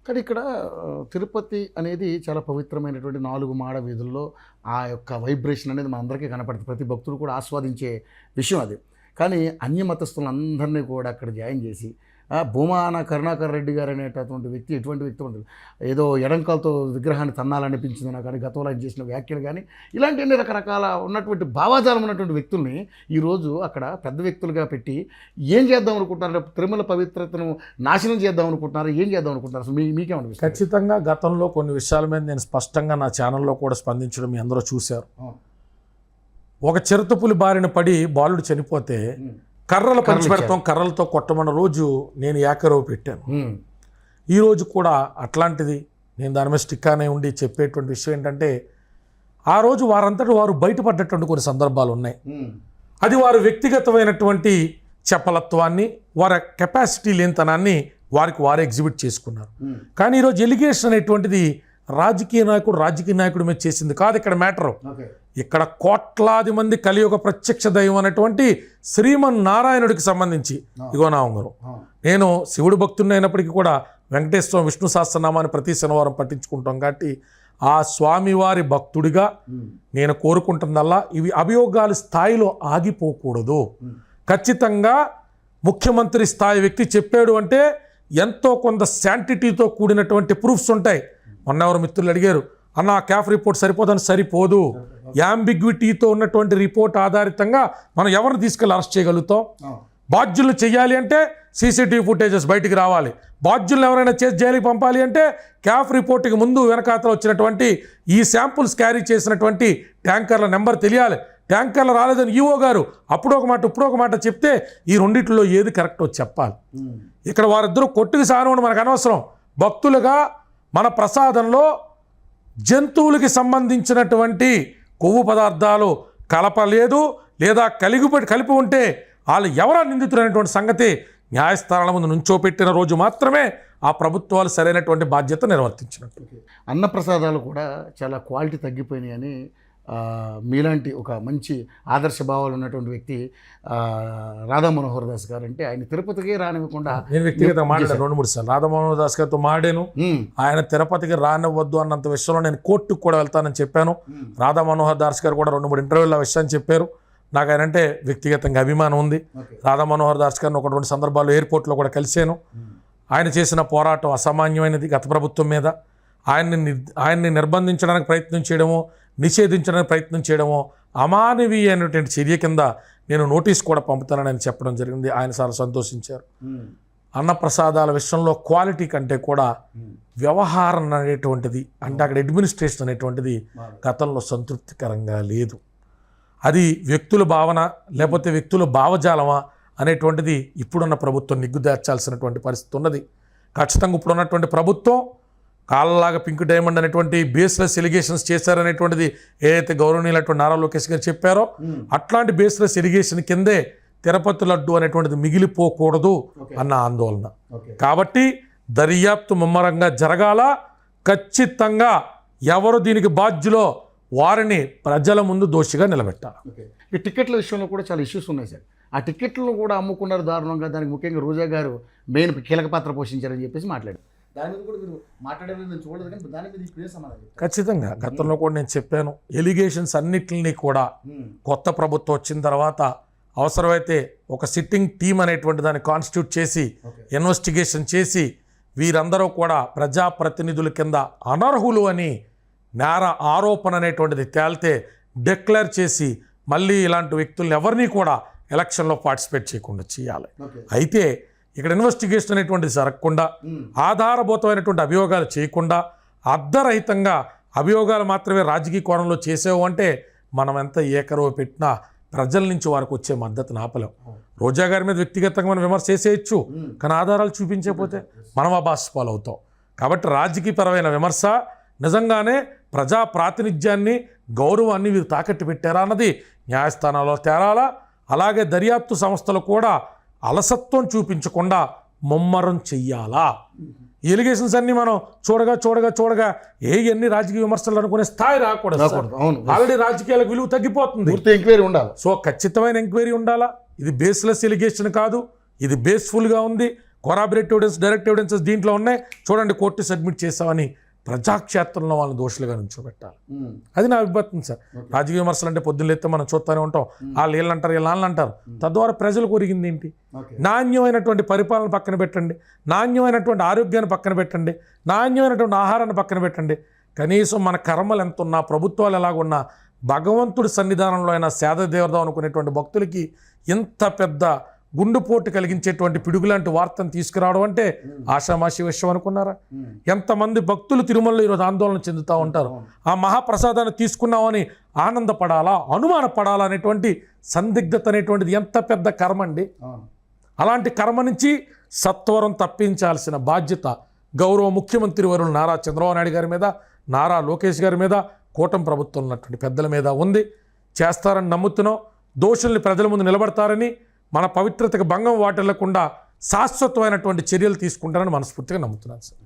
కానీ ఇక్కడ తిరుపతి అనేది చాలా పవిత్రమైనటువంటి 4 మాడ వీధుల్లో ఆ యొక్క వైబ్రేషన్ అనేది మనందరికీ కనపడుతుంది. ప్రతి భక్తుడు కూడా ఆస్వాదించే విషయం అది. కానీ అన్యమతస్థులందరినీ కూడా అక్కడ జాయిన్ చేసి భూమాన కరుణాకర్ రెడ్డి గారు అనేటటువంటి వ్యక్తి ఎటువంటి వ్యక్తి ఉంటుంది, ఏదో ఎడంకాలతో విగ్రహాన్ని తన్నాలనిపించింది కానీ గతంలో ఆయన చేసిన వ్యాఖ్యలు కానీ ఇలాంటి రకరకాల ఉన్నటువంటి భావాజాలం ఉన్నటువంటి వ్యక్తుల్ని ఈరోజు అక్కడ పెద్ద వ్యక్తులుగా పెట్టి ఏం చేద్దాం అనుకుంటున్నారు? తిరుమల పవిత్రతను నాశనం చేద్దాం అనుకుంటున్నారు? ఏం చేద్దాం అనుకుంటున్నారు? అసలు మీకేమనిపిస్తుంది? ఖచ్చితంగా గతంలో కొన్ని విషయాల మీద నేను స్పష్టంగా నా ఛానల్లో కూడా స్పందించడం మీ అందరూ చూశారు. ఒక చిరుతపులి బారిన పడి బాలుడు చనిపోతే కర్రలు పంచిపెడతాం, కర్రలతో కొట్టమన్న రోజు నేను ఏకరవు పెట్టాను. ఈరోజు కూడా అట్లాంటిది నేను దాని మీద స్టిక్కానే ఉండి చెప్పేటువంటి విషయం ఏంటంటే, ఆ రోజు వారంతటి వారు బయటపడ్డటువంటి కొన్ని సందర్భాలు ఉన్నాయి. అది వారు వ్యక్తిగతమైనటువంటి చపలత్వాన్ని, వారి కెపాసిటీ లేనితనాన్ని వారికి వారే ఎగ్జిబిట్ చేసుకున్నారు. కానీ ఈరోజు ఎలిగేషన్ అనేటువంటిది రాజకీయ నాయకుడి మీద చేసింది కాదు ఇక్కడ మ్యాటరు. ఇక్కడ కోట్లాది మంది కలియుగ ప్రత్యక్ష దైవం అనేటువంటి శ్రీమన్నారాయణుడికి సంబంధించి ఇగో నా ఉంగరం. నేను శివుడు భక్తుడిని అయినప్పటికీ కూడా వెంకటేశ్వర విష్ణు సహస్రనామాన్ని ప్రతి శనివారం పట్టించుకుంటాం కాబట్టి ఆ స్వామివారి భక్తుడిగా నేను కోరుకుంటుందల్లా ఇవి అభియోగాల స్థాయిలో ఆగిపోకూడదు. ఖచ్చితంగా ముఖ్యమంత్రి స్థాయి వ్యక్తి చెప్పాడు అంటే ఎంతో కొంత శాంటిటీతో కూడినటువంటి ప్రూఫ్స్ ఉంటాయి. మొన్న ఎవరు మిత్రులు అడిగారు, అన్న క్యాఫ్ రిపోర్ట్ సరిపోదని. సరిపోదు. యాంబిగ్విటీతో ఉన్నటువంటి రిపోర్ట్ ఆధారితంగా మనం ఎవరిని తీసుకెళ్ళి అరెస్ట్ చేయగలుగుతాం? బాధ్యులు చేయాలి అంటే సీసీటీవీ ఫుటేజెస్ బయటికి రావాలి. బాధ్యులను ఎవరైనా చేసి జైలుకి పంపాలి అంటే క్యాఫ్ రిపోర్ట్కి ముందు వెనకాతలో వచ్చినటువంటి ఈ శాంపుల్స్ క్యారీ చేసినటువంటి ట్యాంకర్ల నెంబర్ తెలియాలి. ట్యాంకర్లు రాలేదని ఈఓ గారు అప్పుడు ఒక మాట ఇప్పుడు ఒక మాట చెప్తే ఈ రెండిట్లో ఏది కరెక్టో చెప్పాలి. ఇక్కడ వారిద్దరూ కొట్టుకు సానవడం మనకు అనవసరం. భక్తులుగా మన ప్రసాదంలో జంతువులకి సంబంధించినటువంటి కొవ్వు పదార్థాలు కలపలేదు, లేదా కలిపి ఉంటే వాళ్ళు ఎవరా నిందితులైనటువంటి సంగతి న్యాయస్థానాల ముందు నుంచోపెట్టిన రోజు మాత్రమే ఆ ప్రభుత్వాలు సరైనటువంటి బాధ్యత నిర్వర్తించినట్టు. అన్నప్రసాదాలు కూడా చాలా క్వాలిటీ తగ్గిపోయినాయని మీలాంటి ఒక మంచి ఆదర్శ భావాలు ఉన్నటువంటి వ్యక్తి రాధా మనోహర్ దాస్ గారు అంటే ఆయన తిరుపతికి రానివ్వకుండా నేను వ్యక్తిగతంగా మాట్లాడాను 2-3 సార్లు. రాధా మనోహర్ దాస్ గారితో మాడాను. ఆయన తిరుపతికి రానివ్వద్దు అన్నంత విషయంలో నేను కోర్టుకు కూడా వెళ్తానని చెప్పాను. రాధా మనోహర్ దాస్ గారు కూడా 2-3 ఇంటర్వ్యూల విషయాన్ని చెప్పారు. నాకు ఆయన అంటే వ్యక్తిగతంగా అభిమానం ఉంది. రాధా మనోహర్ దాస్ గారిని 1-2 సందర్భాల్లో ఎయిర్పోర్ట్లో కూడా కలిశాను. ఆయన చేసిన పోరాటం అసామాన్యమైనది గత ప్రభుత్వం మీద. ఆయన్ని నిర్బంధించడానికి ప్రయత్నం చేయడమో, నిషేధించడానికి ప్రయత్నం చేయడమో అమానవీయమైనటువంటి చర్య కింద నేను నోటీస్ కూడా పంపుతానని చెప్పడం జరిగింది. ఆయన చాలా సంతోషించారు. అన్నప్రసాదాల విషయంలో క్వాలిటీ కంటే కూడా వ్యవహారం అనేటువంటిది, అంటే అక్కడ అడ్మినిస్ట్రేషన్ అనేటువంటిది గతంలో సంతృప్తికరంగా లేదు. అది వ్యక్తుల భావన లేకపోతే వ్యక్తుల భావజాలమా అనేటువంటిది ఇప్పుడున్న ప్రభుత్వం నిగ్గుదార్చాల్సినటువంటి పరిస్థితి ఉన్నది. ఖచ్చితంగా ఇప్పుడున్నటువంటి ప్రభుత్వం కాళ్ళలాగా పింక్ డైమండ్ అనేటువంటి బేస్లెస్ ఎలిగేషన్స్ చేశారనేటువంటిది ఏదైతే గౌరవనీయులైనటువంటి నారా లోకేష్ గారు చెప్పారో అట్లాంటి బేస్లెస్ ఎలిగేషన్ కిందే తిరుపతి లడ్డు అనేటువంటిది మిగిలిపోకూడదు అన్న ఆందోళన. కాబట్టి దర్యాప్తు ముమ్మరంగా జరగాల. ఖచ్చితంగా ఎవరు దీనికి బాధ్యులో వారిని ప్రజల ముందు దోషిగా నిలబెట్టాలి. ఈ టికెట్ల విషయంలో కూడా చాలా ఇష్యూస్ ఉన్నాయి సార్. ఆ టికెట్లను కూడా అమ్ముకున్నారు దారుణంగా. దానికి ముఖ్యంగా రోజా గారు మెయిన్ కీలక పాత్ర పోషించారని చెప్పేసి మాట్లాడారు. దాని మీద కూడా మీరు మాట్లాడేది నేను చూడలేదు, కానీ దాని మీద ఇప్పుడు సమాధానం. ఖచ్చితంగా గతంలో కూడా నేను చెప్పాను, ఎలిగేషన్స్ అన్నిటిని కూడా కొత్త ప్రభుత్వం వచ్చిన తర్వాత అవసరమైతే ఒక సిట్టింగ్ టీం అనేటువంటి దాన్ని కాన్స్టిట్యూట్ చేసి ఇన్వెస్టిగేషన్ చేసి వీరందరూ కూడా ప్రజాప్రతినిధుల కింద అనర్హులు అని నేర ఆరోపణ అనేటువంటిది తేలితే డిక్లేర్ చేసి మళ్ళీ ఇలాంటి వ్యక్తులను ఎవరిని కూడా ఎలక్షన్లో పార్టిసిపేట్ చేయకుండా చేయాలి. అయితే ఇక్కడ ఇన్వెస్టిగేషన్ అనేటువంటిది జరగకుండా, ఆధారభూతమైనటువంటి అభియోగాలు చేయకుండా, అర్ధరహితంగా అభియోగాలు మాత్రమే రాజకీయ కోణంలో చేసేవు అంటే మనం ఎంత ఏకరవ పెట్టినా ప్రజల నుంచి వారికి వచ్చే మద్దతును ఆపలేం. రోజా గారి మీద వ్యక్తిగతంగా మనం విమర్శ చేసేయచ్చు, కానీ ఆధారాలు చూపించకపోతే మనం అబాస్పాలు అవుతాం. కాబట్టి రాజకీయపరమైన విమర్శ నిజంగానే ప్రజా ప్రాతినిధ్యాన్ని, గౌరవాన్ని వీరు తాకట్టు పెట్టారా అన్నది న్యాయస్థానాల్లో తేరాలా. అలాగే దర్యాప్తు సంస్థలు కూడా అలసత్వం చూపించకుండా ముమ్మరం చెయ్యాలా. ఎలిగేషన్స్ అన్ని మనం చూడగా ఎన్ని రాజకీయ విమర్శలు అనుకునే స్థాయి రాకూడదు. ఆల్రెడీ రాజకీయాలకు విలువ తగ్గిపోతుంది. ఎంక్వైరీ ఉండాలి. సో ఖచ్చితమైన ఎంక్వైరీ ఉండాలా. ఇది బేస్లెస్ ఎలిగేషన్ కాదు, ఇది బేస్ఫుల్గా ఉంది. కొరాబరేట్ ఎవిడెన్స్, డైరెక్ట్ ఎవిడెన్సెస్ దీంట్లో ఉన్నాయి, చూడండి కోర్టు సబ్మిట్ చేసామని ప్రజాక్షేత్రంలో వాళ్ళని దోషులుగా నుంచోబెట్టాలి. అది నా అభిప్రాయం సార్. రాజకీయ విమర్శలు అంటే పొద్దున్న లేస్తే మనం చూస్తూనే ఉంటాం, వాళ్ళు వీళ్ళు అంటారు, వీళ్ళు అంటారు. తద్వారా ప్రజలకు ఒరిగింది ఏంటి? నాణ్యమైనటువంటి పరిపాలన పక్కన పెట్టండి, నాణ్యమైనటువంటి ఆరోగ్యాన్ని పక్కన పెట్టండి, నాణ్యమైనటువంటి ఆహారాన్ని పక్కన పెట్టండి, కనీసం మన కర్మలు ఎంత ఉన్నా, ప్రభుత్వాలు ఎలాగున్నా, భగవంతుడి సన్నిధానంలో అయినా సేద దేవదాం అనుకునేటువంటి భక్తులకి ఇంత పెద్ద గుండెపోటు కలిగించేటువంటి పిడుగులాంటి వార్తను తీసుకురావడం అంటే ఆషామాషి విషయం అనుకున్నారా? ఎంతమంది భక్తులు తిరుమలలో ఈరోజు ఆందోళన చెందుతూ ఉంటారు. ఆ మహాప్రసాదాన్ని తీసుకున్నామని ఆనందపడాలా, అనుమానపడాలా అనేటువంటి సందిగ్ధత అనేటువంటిది ఎంత పెద్ద కర్మ అండి. అలాంటి కర్మ నుంచి సత్వరం తప్పించాల్సిన బాధ్యత గౌరవ ముఖ్యమంత్రి వర్యులు నారా చంద్రబాబు నాయుడు గారి మీద, నారా లోకేష్ గారి మీద, కూటమి ప్రభుత్వం ఉన్నటువంటి పెద్దల మీద ఉంది. చేస్తారని నమ్ముతున్నాం. దోషుల్ని ప్రజల ముందు నిలబడతారని, మన పవిత్రతకు భంగం వాటిల్లకుండా శాశ్వతమైనటువంటి చర్యలు తీసుకుంటారని మనస్ఫూర్తిగా నమ్ముతున్నాను సార్.